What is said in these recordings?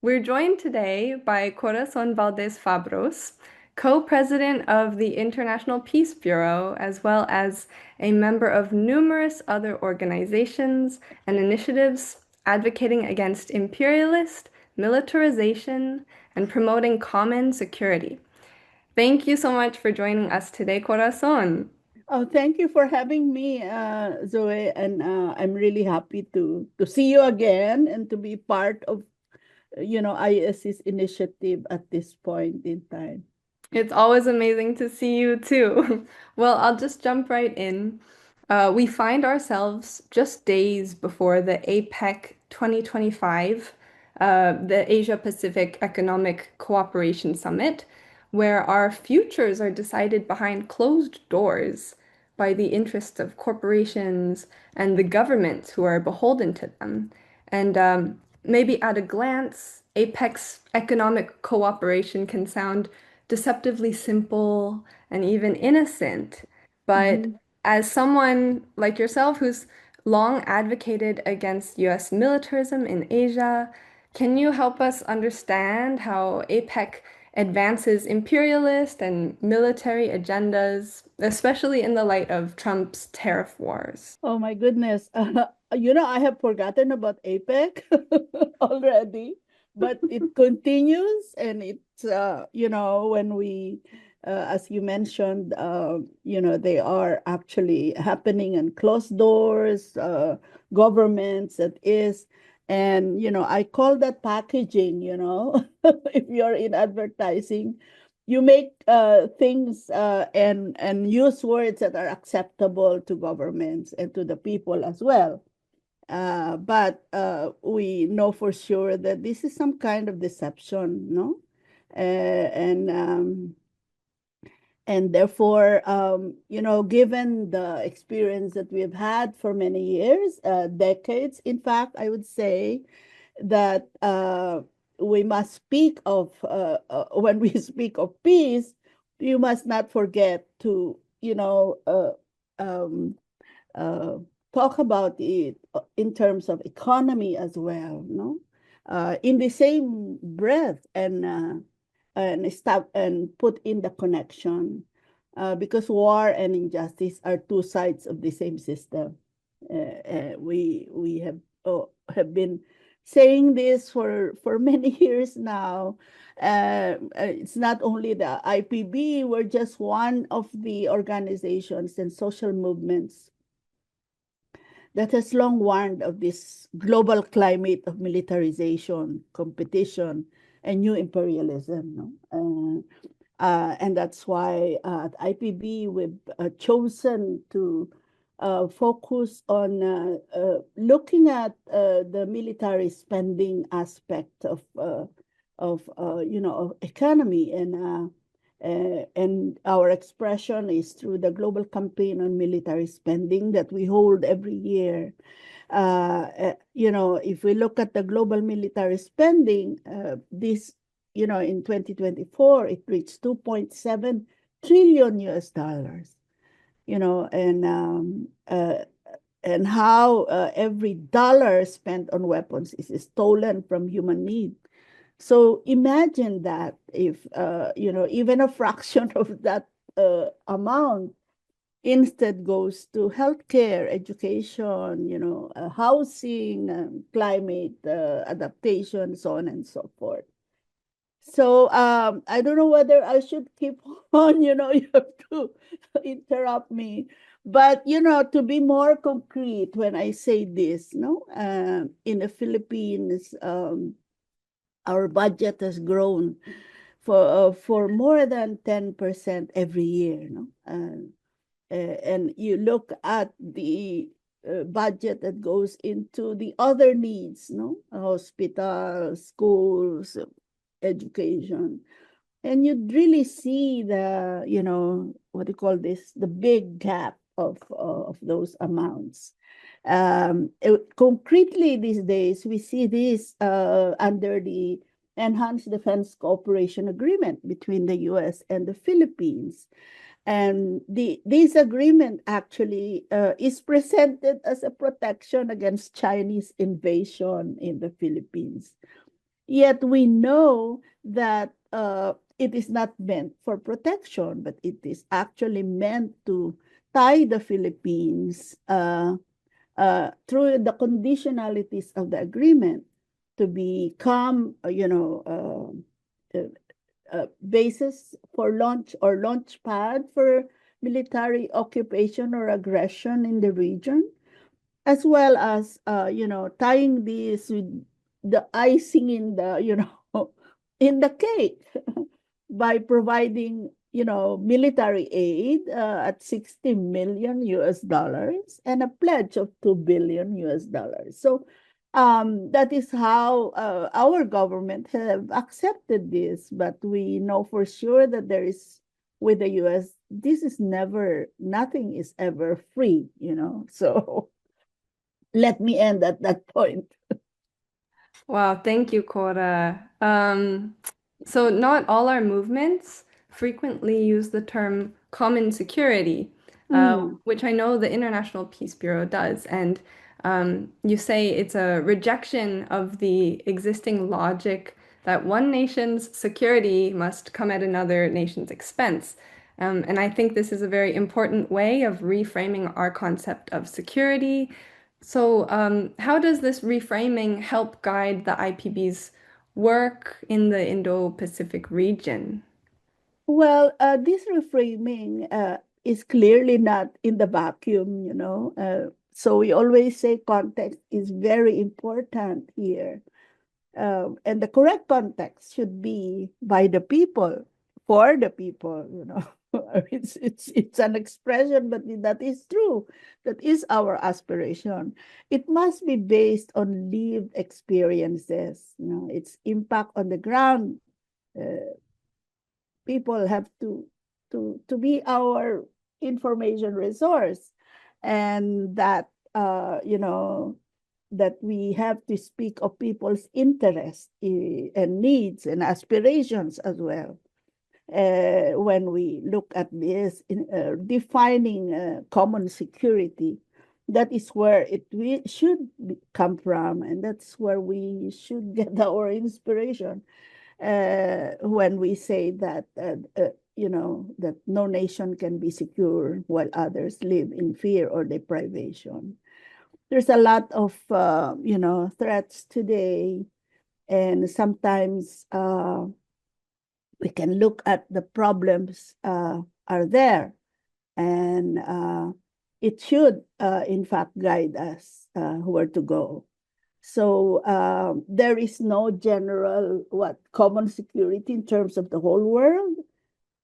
We're joined today by Corazon Valdez Fabros, co-president of the International Peace Bureau, as well as a member of numerous other organizations and initiatives advocating against imperialist militarization and promoting common security. Thank you so much for joining us today, Corazon. Oh, thank you for having me, Zoe, and I'm really happy to see you again and to be part of, ISC's initiative at this point in time. It's always amazing to see you too. Well, I'll just jump right in. We find ourselves just days before the APEC 2025, the Asia Pacific Economic Cooperation Summit, where our futures are decided behind closed doors by the interests of corporations and the governments who are beholden to them. And maybe at a glance, APEC's economic cooperation can sound deceptively simple and even innocent. But Mhm. as someone like yourself who's long advocated against US militarism in Asia, can you help us understand how APEC advances imperialist and military agendas, especially in the light of Trump's tariff wars? Oh my goodness. I have forgotten about APEC already, but it continues and it's, when we, as you mentioned, they are actually happening in closed doors, governments, that is. And, I call that packaging, if you're in advertising, you make things and use words that are acceptable to governments and to the people as well. But we know for sure that this is some kind of deception, no? And and therefore, given the experience that we've had for many years, decades, in fact, I would say that we must speak of when we speak of peace, you must not forget to um, uh, talk about it in terms of economy as well, no, in the same breath, and stop and put in the connection, because war and injustice are two sides of the same system. We have been saying this for many years now. It's not only the IPB, we're just one of the organizations and social movements that has long warned of this global climate of militarization, competition, and new imperialism. No? And that's why at IPB we've chosen to focus on looking at the military spending aspect of economy, and our expression is through the global campaign on military spending that we hold every year. If we look at the global military spending, in 2024, it reached 2.7 trillion US dollars, you know, and how every dollar spent on weapons is stolen from human need. So imagine that if, even a fraction of that amount instead goes to healthcare, education, housing, climate adaptation, so on and so forth. So I don't know whether I should keep on, you have to interrupt me. But, to be more concrete, when I say this, no, in the Philippines, our budget has grown for more than 10% every year, no? And you look at the budget that goes into the other needs, no, hospitals, schools, education, and you'd really see the, what do you call this, the big gap of those amounts. Concretely these days, we see this under the Enhanced Defense Cooperation Agreement between the US and the Philippines. And this agreement actually is presented as a protection against Chinese invasion in the Philippines. Yet we know that it is not meant for protection, but it is actually meant to tie the Philippines through the conditionalities of the agreement to become, basis for launch or launch pad for military occupation or aggression in the region, as well as, tying this with the icing in the, in the cake by providing, military aid at 60 million US dollars and a pledge of 2 billion US dollars. So that is how our government have accepted this, but we know for sure that there is, with the US, nothing is ever free, so let me end at that point. Wow, thank you, Cora. So not all our movements frequently use the term common security, which I know the International Peace Bureau does. And you say it's a rejection of the existing logic that one nation's security must come at another nation's expense. And I think this is a very important way of reframing our concept of security. So, how does this reframing help guide the IPB's work in the Indo-Pacific region? Well, this reframing is clearly not in the vacuum, so we always say context is very important here. And the correct context should be by the people, for the people. It's an expression, but that is true. That is our aspiration. It must be based on lived experiences, its impact on the ground. People have to be our information resource, and that that we have to speak of people's interests and needs and aspirations as well. When we look at this in defining common security, that is where should come from, and that's where we should get our inspiration when we say that that no nation can be secure while others live in fear or deprivation. There's a lot of threats today, and sometimes we can look at the problems are there, and it should in fact guide us where to go. So there is no general common security in terms of the whole world,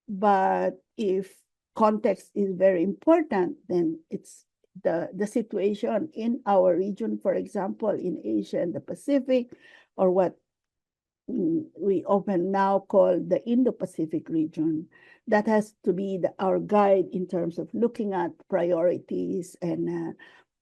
but if context is very important, then it's the situation in our region, for example, in Asia and the Pacific, or what we often now call the Indo-Pacific region, that has to be our guide in terms of looking at priorities and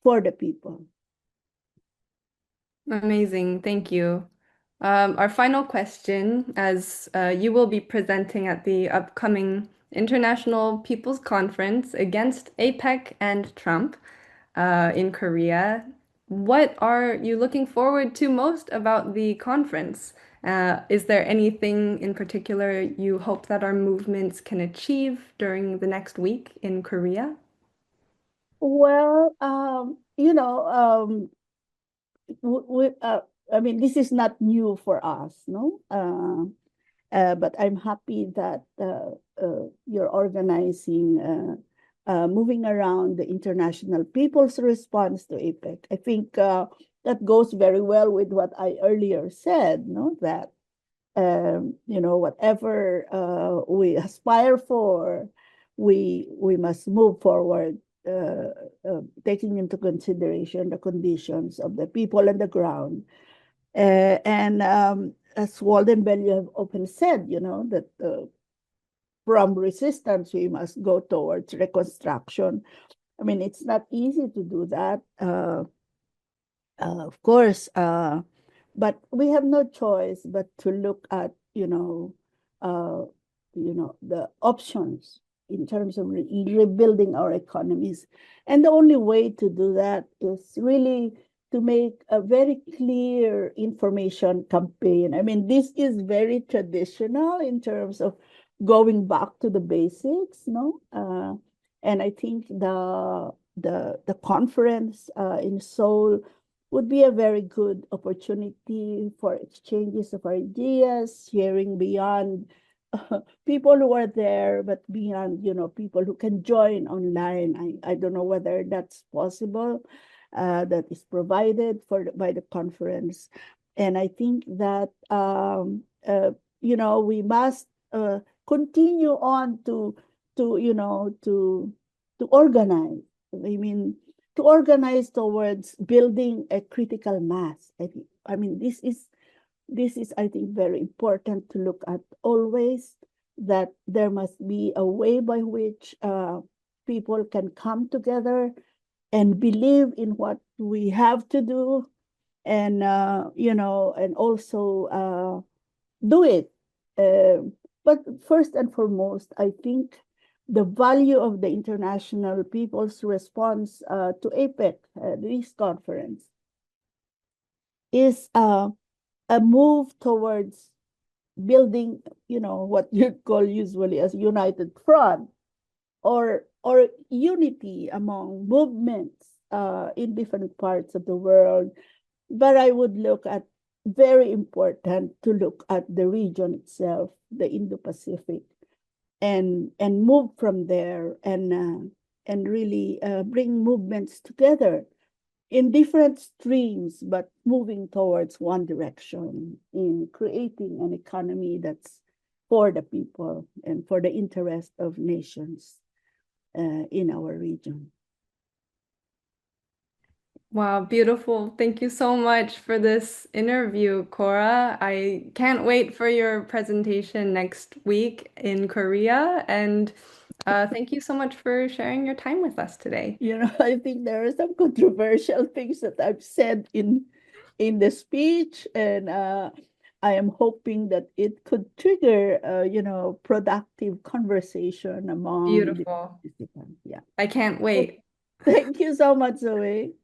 for the people. Amazing, thank you. Our final question, as you will be presenting at the upcoming International People's Conference against APEC and Trump in Korea. What are you looking forward to most about the conference? Is there anything in particular you hope that our movements can achieve during the next week in Korea? Well, I mean, this is not new for us, no? But I'm happy that you're organizing, moving around the international people's response to APEC. I think that goes very well with what I earlier said, no? That, whatever we aspire for, we must move forward, taking into consideration the conditions of the people on the ground. And as Walden Bell, you have often said, that from resistance, we must go towards reconstruction. I mean, it's not easy to do that, of course, but we have no choice but to look at, the options in terms of rebuilding our economies. And the only way to do that is really to make a very clear information campaign. I mean, this is very traditional in terms of going back to the basics, no? And I think the conference in Seoul would be a very good opportunity for exchanges of ideas, sharing beyond people who are there, but beyond, people who can join online. I don't know whether that's possible. That is provided by the conference. And I think that, we must continue on to organize. I mean, to organize towards building a critical mass. I mean, this is, I think, very important to look at always, that there must be a way by which people can come together and believe in what we have to do, and and also do it. But first and foremost, I think the value of the international people's response to APEC, this conference, is a move towards building, what you'd call usually as united front, or unity among movements in different parts of the world. But I would look at, very important to look at the region itself, the Indo-Pacific, and move from there, and really bring movements together in different streams, but moving towards one direction in creating an economy that's for the people and for the interest of nations in our region. Wow, beautiful. Thank you so much for this interview, Cora. I can't wait for your presentation next week in Korea. And thank you so much for sharing your time with us today. I think there are some controversial things that I've said in the speech, and I am hoping that it could trigger, productive conversation among the Beautiful. participants. Yeah. I can't wait. Thank you so much, Zoe.